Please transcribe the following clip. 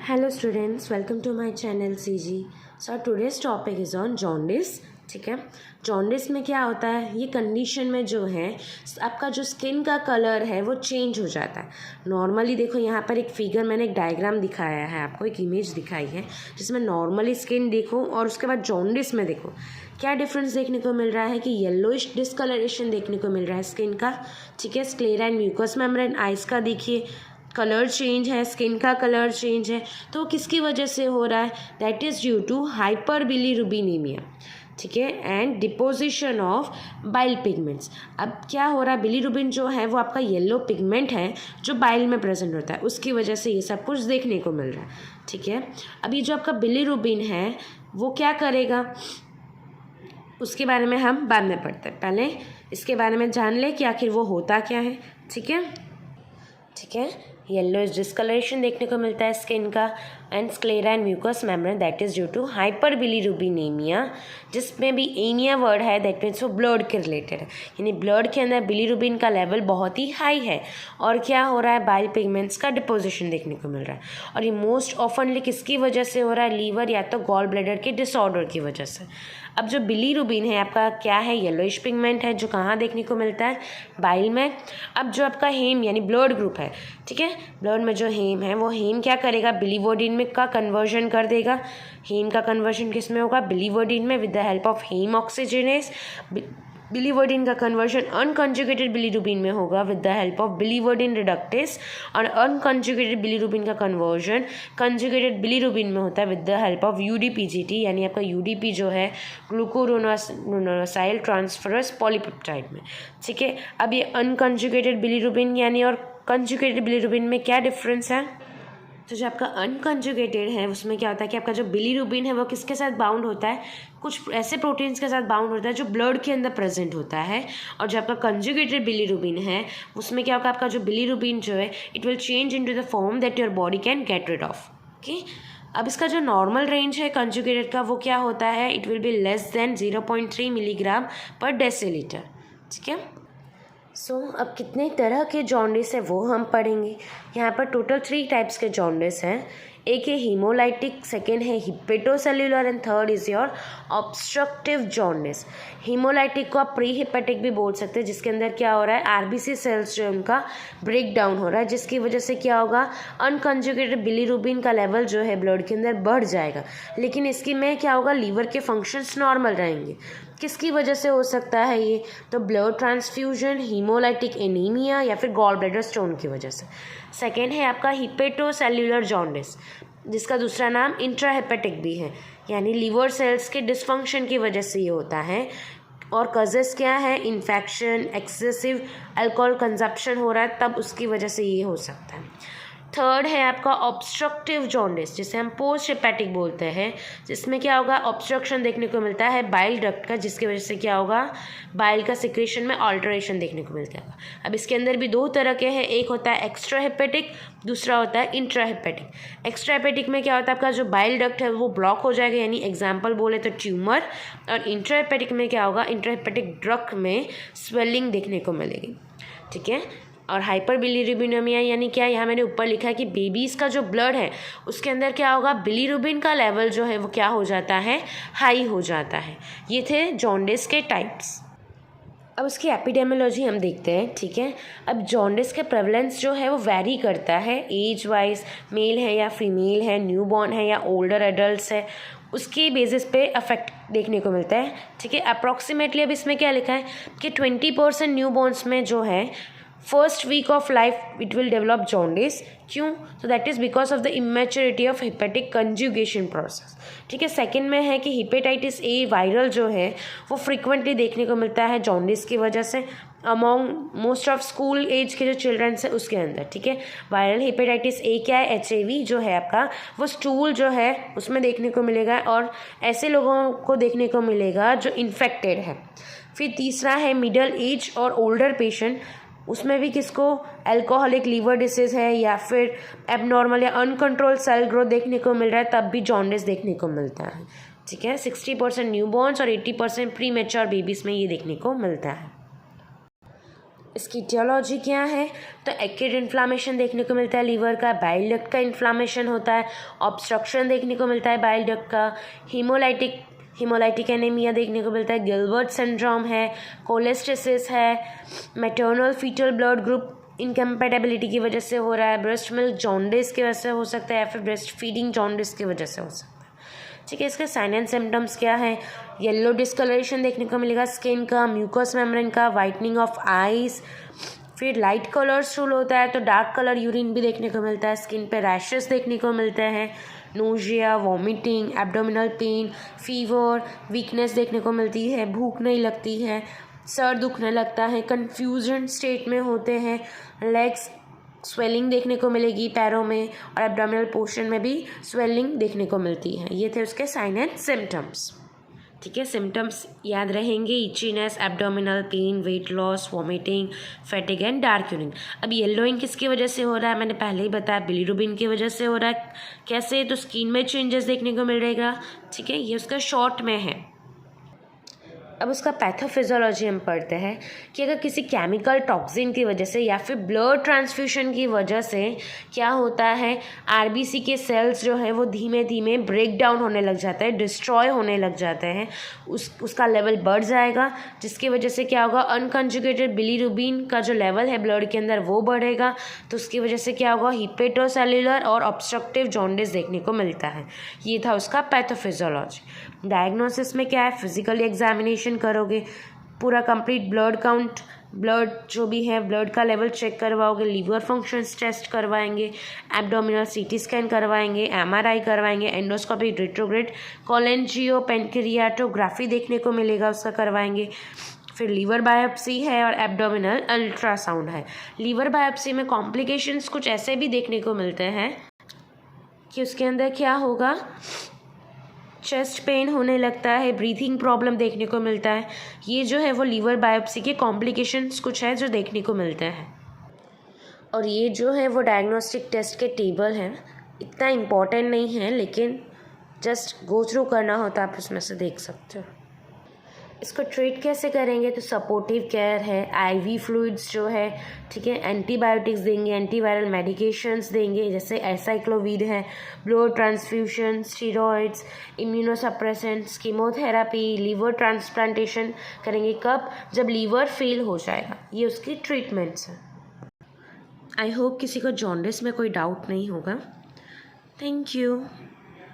Hello students, welcome to my channel CG. So today's topic is on jaundice. ठीक है, jaundice में क्या होता है, ये कंडीशन में जो है आपका जो स्किन का कलर है वो चेंज हो जाता है। नॉर्मली देखो यहाँ पर एक फिगर, मैंने एक डायग्राम दिखाया है आपको, एक इमेज दिखाई है जिसमें नॉर्मली स्किन देखो और उसके बाद जॉन्डिस में देखो क्या डिफरेंस देखने को मिल रहा है कि येलोइश डिस्कलरेशन देखने को मिल रहा है स्किन का। ठीक है, sclera and mucous membrane, eyes का देखिए कलर चेंज है, स्किन का कलर चेंज है। तो किसकी वजह से हो रहा है? That is due to hyperbilirubinaemia. ठीक है, and deposition of bile pigments. अब क्या हो रहा है, बिलीरुबिन जो है वो आपका येलो पिगमेंट है जो बाइल में प्रेजेंट होता है, उसकी वजह से ये सब कुछ देखने को मिल रहा है। ठीक है, अब ये जो आपका बिलीरुबिन है वो क्या करेगा उसके बारे में हम बाद में पढ़ते हैं, पहले इसके बारे में जान ले कि आखिर वो होता क्या है। ठीक है, येलो डिस्कलरेशन देखने को मिलता है स्किन का, and sclera and mucous membrane, that is due to hyperbilirubinaemia, जिसमें भी एनिया वर्ड है दैट मीन्स वो ब्लड के रिलेटेड है, यानी ब्लड के अंदर बिलीरुबिन का लेवल बहुत ही हाई है और क्या हो रहा है, बाइल पिगमेंट्स का डिपोजिशन देखने को मिल रहा है। और ये मोस्ट ऑफनली किसकी वजह से हो रहा है? लीवर या तो गॉल ब्लैडर के डिसऑर्डर की वजह से। अब जो बिलीरुबिन है आपका क्या है, येलोइश पिगमेंट है जो कहाँ देखने को मिलता है? बाइल में। अब जो आपका हेम यानी ब्लड ग्रुप है, ठीक है, ब्लड में जो हेम है वो हेम क्या करेगा, बिलीवर्डिन में का कन्वर्जन कर देगा। हेम का कन्वर्जन किस में होगा? बिलीवर्डिन में, with the help of heme oxygenase. Biliverdin का कन्वर्जन अनकंजुगेटेड बिलीरुबिन में होगा with the help of biliverdin reductase, और अनकंजुगेटेड बिलीरुबिन का कन्वर्जन कंजुगेटेड बिलीरुबिन में होता है with the help of UDPGT, यानी आपका यूडीपी जो है ग्लूकोरोनोसाइल ट्रांसफरस पॉलीपेप्टाइड में। ठीक है, अब ये अनकंजुगेटेड बिलीरुबिन यानी और कंजुगेटेड बिलीरुबिन में क्या डिफरेंस है? तो जो आपका अनकंजुगेटेड है उसमें क्या होता है कि आपका जो बिलीरुबिन है वो किसके साथ बाउंड होता है? कुछ ऐसे प्रोटीन्स के साथ बाउंड होता है जो ब्लड के अंदर प्रेजेंट होता है। और जो आपका कंजुगेटेड बिलीरुबिन है उसमें क्या होगा, आपका जो बिलीरुबिन जो है it will change into the form that your body can get rid of. Okay, अब इसका जो नॉर्मल रेंज है कंजुगेटेड का वो क्या होता है? It will be less than 0.3 milligram पर डेसीलीटर। ठीक है, अब कितने तरह के जॉन्डिस है वो हम पढ़ेंगे। यहाँ पर टोटल 3 टाइप्स के जॉन्डिस हैं। एक है हीमोलाइटिक, सेकेंड है hepatocellular, and third is your obstructive jaundice. Haemolytic को आप प्री हिपेटिक भी बोल सकते हैं, जिसके अंदर क्या हो रहा है, आरबीसी सेल्स जो है उनका ब्रेक डाउन हो रहा है, जिसकी वजह से क्या होगा, अनकंजुगेटेड बिलीरुबिन का लेवल जो है ब्लड के अंदर बढ़ जाएगा। लेकिन इसकी में क्या होगा, लीवर के फंक्शंस नॉर्मल रहेंगे। किसकी वजह से हो सकता है ये? तो ब्लड ट्रांसफ्यूजन, हीमोलाइटिक एनीमिया, या फिर गॉल ब्लैडर स्टोन की वजह से। सेकेंड है आपका हिपेटोसेल्युलर जॉन्डिस, जिसका दूसरा नाम इंट्राहेपेटिक भी है, यानी लीवर सेल्स के डिसफंक्शन की वजह से ये होता है। और कजेस क्या है? इन्फेक्शन, एक्सेसिव अल्कोहल कंजप्शन हो रहा है तब उसकी वजह से ये हो सकता है। थर्ड है आपका ऑब्स्ट्रक्टिव जॉन्डिस, जिसे हम पोस्ट हेपेटिक बोलते हैं, जिसमें क्या होगा, ऑब्स्ट्रक्शन देखने को मिलता है बाइल डक्ट का, जिसकी वजह से क्या होगा, बाइल का सिक्रेशन में ऑल्टरेशन देखने को मिलता है। अब इसके अंदर भी 2 तरह के हैं, एक होता है एक्स्ट्रा हेपेटिक, दूसरा होता है इंट्रा हेपेटिक। एक्स्ट्रा हेपेटिक में क्या होता है, आपका जो बाइल डक्ट है वो ब्लॉक हो जाएगा, यानी एग्जाम्पल बोले तो ट्यूमर। और इंट्रा हेपेटिक में क्या होगा, इंट्रा हेपेटिक डक्ट में स्वेलिंग देखने को मिलेगी। ठीक है, और हाइपर बिलीरुबिनेमिया यानी क्या, यहाँ मैंने ऊपर लिखा है कि बेबीज़ का जो ब्लड है उसके अंदर क्या होगा, बिलीरुबिन का लेवल जो है वो क्या हो जाता है, हाई हो जाता है। ये थे जॉन्डिस के टाइप्स। अब उसकी एपिडेमियोलॉजी हम देखते हैं। ठीक है, अब जॉन्डिस के प्रेवलेंस जो है वो वैरी करता है एज वाइज, मेल है या फीमेल है, न्यूबॉर्न है या ओल्डर एडल्ट्स है, उसके बेसिस पे अफेक्ट देखने को मिलता है। ठीक है, अप्रॉक्सीमेटली अब इसमें क्या लिखा है कि 20% न्यूबॉर्न्स में जो है first week of life it will develop jaundice. क्यों? तो that is because of the immaturity of hepatic conjugation process. ठीक है, सेकंड में है कि हिपेटाइटिस ए वायरल जो है वो फ्रीक्वेंटली देखने को मिलता है जॉन्डिस की वजह से among most of school age के जो चिल्ड्रंस है उसके अंदर। ठीक है, वायरल हिपेटाइटिस ए क्या है, HIV जो है आपका वो स्टूल जो है उसमें देखने को मिलेगा, और ऐसे लोगों को देखने को मिलेगा जो इन्फेक्टेड है। फिर तीसरा है मिडल एज और ओल्डर पेशेंट, उसमें भी किसको, अल्कोहलिक लीवर डिसीज़ है या फिर एबनॉर्मल या अनकंट्रोल सेल ग्रोथ देखने को मिल रहा है, तब भी जॉन्डिस देखने को मिलता है। ठीक है, 60% न्यूबॉर्न्स और 80% प्री मैच्योर बेबीज़ में ये देखने को मिलता है। इसकी टियोलॉजी क्या है? तो एक्यूट इन्फ्लामेशन देखने को मिलता है लीवर का, बाइल डक्ट का इन्फ्लामेशन होता है, ऑब्स्ट्रक्शन देखने को मिलता है बाइल डक्ट का, हीमोलाइटिक एनीमिया देखने को मिलता है, गिलबर्ट सिंड्रोम है, कोलेस्टेसिस है, maternal fetal blood group incompatibility की वजह से हो रहा है, ब्रेस्ट मिल्क जॉन्डिस की वजह से हो सकता है, या फिर ब्रेस्ट फीडिंग जॉन्डिस की वजह से हो सकता है। ठीक है, इसके साइन एंड सिम्टम्स क्या है? येलो डिस्कलरेशन देखने को मिलेगा स्किन का, म्यूकस मेम्ब्रेन का, वाइटनिंग ऑफ आइज, फिर लाइट कलर स्टूल होता है तो डार्क कलर यूरिन भी देखने को मिलता है, स्किन पे रैशेस देखने को मिलते हैं, nausea, vomiting, abdominal pain, fever, weakness देखने को मिलती है, भूख नहीं लगती है, सर दुखने लगता है, कन्फ्यूजन स्टेट में होते हैं, लेग्स स्वेलिंग देखने को मिलेगी पैरों में, और एब्डोमिनल पोर्शन में भी स्वेलिंग देखने को मिलती है। ये थे उसके साइन एंड सिम्टम्स। ठीक है, सिम्टम्स याद रहेंगे, itchiness, abdominal pain, weight loss, vomiting, fatigue and dark urine. अब येलोइंग किसकी वजह से हो रहा है? मैंने पहले ही बताया, बिलीरुबिन की वजह से हो रहा है। कैसे? तो स्किन में चेंजेस देखने को मिलेगा। ठीक है, ये उसका शॉर्ट में है। अब उसका पैथोफिजियोलॉजी हम पढ़ते हैं कि अगर किसी केमिकल टॉक्सिन की वजह से या फिर ब्लड ट्रांसफ्यूशन की वजह से क्या होता है, आरबीसी के सेल्स जो है वो धीमे धीमे ब्रेक डाउन होने लग जाते हैं, डिस्ट्रॉय होने लग जाते हैं, उसका लेवल बढ़ जाएगा, जिसकी वजह से क्या होगा, अनकंजुगेटेड बिलीरुबिन का जो लेवल है ब्लड के अंदर वो बढ़ेगा, तो उसकी वजह से क्या होगा, हिपेटोसेल्युलर और ऑब्स्ट्रक्टिव जॉन्डिस देखने को मिलता है। ये था उसका पैथोफिजियोलॉजी। डायग्नोसिस में क्या है, फिजिकली एग्जामिनेशन करोगे, पूरा कंप्लीट ब्लड काउंट, ब्लड जो भी है ब्लड का लेवल चेक करवाओगे, लीवर फंक्शंस टेस्ट करवाएंगे, एब्डोमिनल सीटी स्कैन करवाएंगे, एमआरआई करवाएंगे, एंडोस्कोपी, रेट्रोग्रेड कोलेंजियो पेनक्रियाटोग्राफी देखने को मिलेगा, उसका करवाएंगे। फिर लीवर बायोप्सी है और एब्डोमिनल अल्ट्रासाउंड है। लीवर बायोप्सी में कॉम्प्लिकेशंस कुछ ऐसे भी देखने को मिलते हैं कि उसके अंदर क्या होगा, चेस्ट पेन होने लगता है, ब्रीथिंग प्रॉब्लम देखने को मिलता है। ये जो है वो लीवर बायोप्सी के कॉम्प्लिकेशंस कुछ है जो देखने को मिलते हैं। और ये जो है वो डायग्नोस्टिक टेस्ट के टेबल हैं, इतना इम्पॉर्टेंट नहीं है, लेकिन जस्ट गो थ्रू करना होता है, आप उसमें से देख सकते हो। इसको ट्रीट कैसे करेंगे? तो सपोर्टिव केयर है, आईवी फ्लूइड्स जो है, ठीक है, एंटीबायोटिक्स देंगे, एंटीवायरल मेडिकेशंस देंगे, जैसे एसाइक्लोविड है, blood transfusion, steroids, immunosuppressants, chemotherapy, liver transplantation करेंगे। कब? जब लीवर फेल हो जाएगा। ये उसकी ट्रीटमेंट्स हैं। आई होप किसी को जॉन्डिस में कोई डाउट नहीं होगा। Thank you.